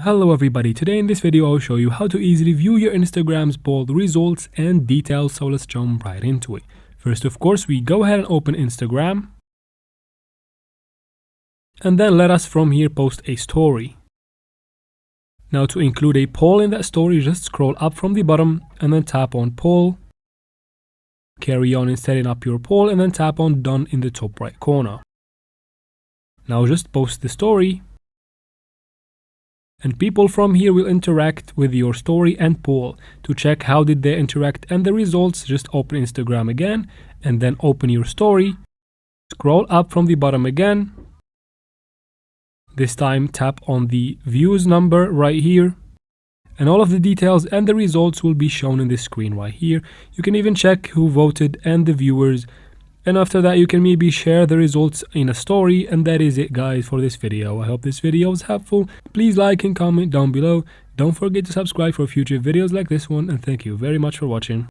Hello everybody, today in this video I'll show you how to easily view your Instagram's poll results and details, so let's jump right into it. First, of course, we go ahead and open Instagram. And then let us from here post a story. Now to include a poll in that story, just scroll up from the bottom and then tap on poll. Carry on in setting up your poll and then tap on done in the top right corner. Now just post the story. And people from here will interact with your story and poll. To check how did they interact and the results, just open Instagram again and then open your story. Scroll up from the bottom again. This time tap on the views number right here. And all of the details and the results will be shown in the screen right here. You can even check who voted and the viewers. And after that, you can maybe share the results in a story. And that is it, guys, for this video. I hope this video was helpful. Please like and comment down below. Don't forget to subscribe for future videos like this one. And thank you very much for watching.